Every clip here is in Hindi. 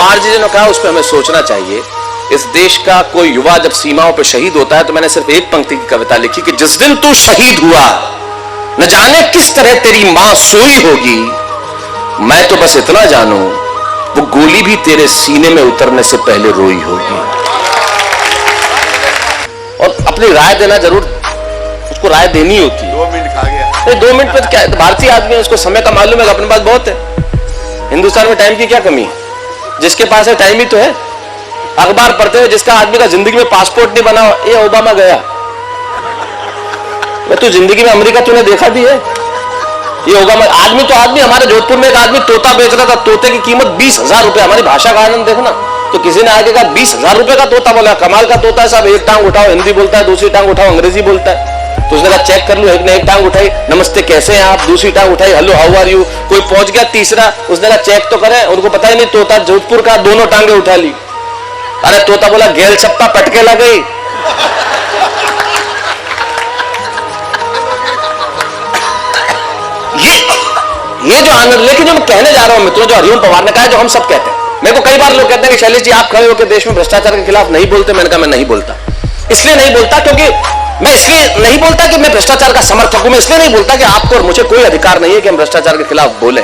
कुमार जी ने कहा उस पर हमें सोचना चाहिए। इस देश का कोई युवा जब सीमाओं पर शहीद होता है तो मैंने सिर्फ एक पंक्ति की कविता लिखी कि जिस दिन तू शहीद हुआ न जाने किस तरह तेरी मां सोई होगी, मैं तो बस इतना जानू वो गोली भी तेरे सीने में उतरने से पहले रोई होगी। और अपनी राय देना जरूर, उसको राय देनी होती है। 2 मिनट खा गया। 2 मिनट पे क्या, भारतीय आदमी है, उसको समय का मालूम है, अपने पास बहुत है। हिंदुस्तान में टाइम की क्या कमी है? जिसके पास है टाइम ही तो है। अखबार पढ़ते हुए जिसका आदमी का जिंदगी में पासपोर्ट नहीं बना, ये ओबामा गया। तू जिंदगी में अमेरिका तूने देखा भी है? ये ओबामा आदमी तो आदमी। हमारे जोधपुर में एक आदमी तोता बेच रहा था, तोते की कीमत 20,000 रुपए। हमारी भाषा का आनंद देखना। तो किसी ने आगे कहा 20,000 रुपए का तोता, बोला कमाल का तोता है साहब, एक टांग उठाओ हिंदी बोलता है, दूसरी टांग उठाओ अंग्रेजी बोलता है। तो उसने कहा चेक कर लो। एक ने एक टांग उठाई, नमस्ते कैसे हैं आप, दूसरी टांग उठाई, हेलो हाउ आर यू। कोई पहुंच गया तीसरा, उसने कहा चेक तो करें, उनको पता ही नहीं तोता जोधपुर का, दोनों टांगे उठा ली। अरे तोता बोला गेल चप्पा पटके लग गई। ये जो आनंद, लेकिन जो मैं कहने जा रहा हूं मित्रों, जो हरिओम पवार ने कहा, जो हम सब कहते हैं, मेरे को कई बार लोग कहते हैं कि शैलेश जी आप खड़े होकर देश में भ्रष्टाचार के खिलाफ नहीं बोलते। मैंने कहा मैं नहीं बोलता। इसलिए नहीं बोलता क्योंकि मैं इसलिए नहीं बोलता कि मैं भ्रष्टाचार का समर्थक हूं। मैं इसलिए नहीं बोलता कि आपको और मुझे कोई अधिकार नहीं है कि हम भ्रष्टाचार के खिलाफ बोले।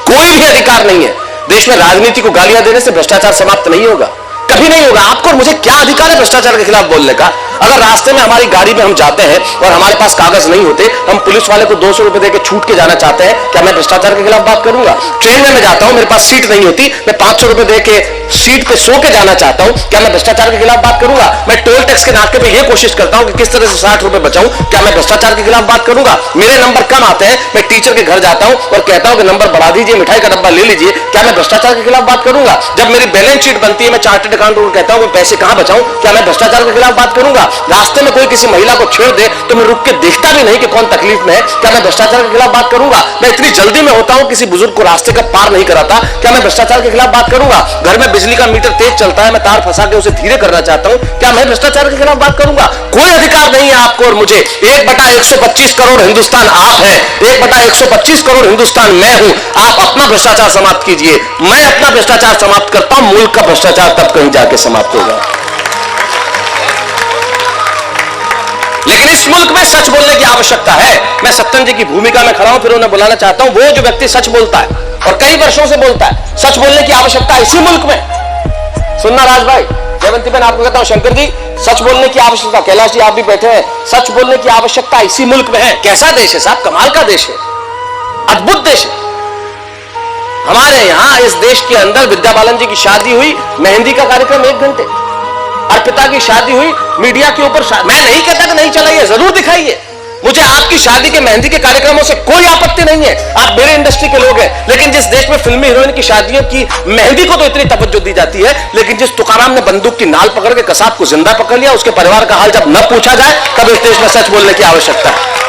कोई भी अधिकार नहीं है। देश में राजनीति को गालियां देने से भ्रष्टाचार समाप्त नहीं होगा, कभी नहीं होगा। आपको और मुझे क्या अधिकार है भ्रष्टाचार के खिलाफ बोलने का? अगर रास्ते में हमारी गाड़ी में हम जाते हैं और हमारे पास कागज नहीं होते, हम पुलिस वाले को 200 रुपए देकर छूट के जाना चाहते हैं, क्या मैं भ्रष्टाचार के खिलाफ बात करूंगा? ट्रेन में मैं जाता हूं, मेरे पास सीट नहीं होती, मैं 500 रुपए देके सीट पे सो के जाना चाहता हूं, क्या मैं भ्रष्टाचार के खिलाफ बात करूंगा? मैं टोल टैक्स के नाके पे यह कोशिश करता हूं कि किस तरह से 60 रुपए बचाऊं, क्या मैं भ्रष्टाचार के खिलाफ बात करूंगा? मेरे नंबर कम आते हैं, मैं टीचर के घर जाता हूं और कहता हूं कि नंबर बढ़ा दीजिए, मिठाई का डब्बा ले लीजिए, क्या मैं भ्रष्टाचार के खिलाफ बात करूंगा? जब मेरी बैलेंस शीट बनती है, मैं चार्टर्ड अकाउंटेंट को कहता हूं पैसे कहां बचाऊं, क्या मैं भ्रष्टाचार के खिलाफ बात करूंगा? रास्ते में कोई किसी महिला को छेड़ दे तो मैं रुक के देखता भी नहीं कि कौन तकलीफ में है, क्या मैं भ्रष्टाचार के खिलाफ बात करूंगा? मैं इतनी जल्दी में होता हूं, किसी बुजुर्ग को रास्ते का पार नहीं कराता, क्या मैं भ्रष्टाचार के खिलाफ बात करूंगा? घर में बिजली का मीटर तेज चलता है, मैं तार फंसा के उसे धीरे करना चाहता हूं, क्या मैं भ्रष्टाचार के खिलाफ बात करूंगा? कोई अधिकार नहीं है आपको और मुझे। 1/125 करोड़ हिंदुस्तान आप हैं, 1/125 करोड़ हिंदुस्तान मैं हूं। आप अपना भ्रष्टाचार समाप्त कीजिए, मैं अपना भ्रष्टाचार समाप्त करता हूं। मुल्क का भ्रष्टाचार तब कहीं जाके समाप्त होगा। लेकिन इस मुल्क में सच बोलने की आवश्यकता है। मैं सत्तन जी की भूमिका में खड़ा हूं, फिर उन्हें बुलाना चाहता हूं। वो जो व्यक्ति सच बोलता है और कई वर्षों से बोलता है, सच बोलने की आवश्यकता है इसी मुल्क में। सुनना राज भाई, जयवंती बहन आपको कहता हूं, शंकर जी सच बोलने की आवश्यकता, कैलाश जी आप भी बैठे हैं, सच बोलने की आवश्यकता इसी मुल्क में है। कैसा देश है साहब, कमाल का देश है, अद्भुत देश है। हमारे यहां इस देश के अंदर विद्या बालन जी की शादी हुई, मेहंदी का कार्यक्रम 1 घंटे। अर्पिता की शादी हुई, मीडिया के ऊपर मैं नहीं कहता कि नहीं चलाइए, जरूर दिखाइए। मुझे आपकी शादी के मेहंदी के कार्यक्रमों से कोई आपत्ति नहीं है, आप मेरे इंडस्ट्री के लोग हैं। लेकिन जिस देश में फिल्मी हीरोइन की शादियों की मेहंदी को तो इतनी तवज्जो दी जाती है, लेकिन जिस तुकाराम ने बंदूक की नाल पकड़ के कसाब को जिंदा पकड़ लिया, उसके परिवार का हाल जब न पूछा जाए, तब इस देश में सच बोलने की आवश्यकता है।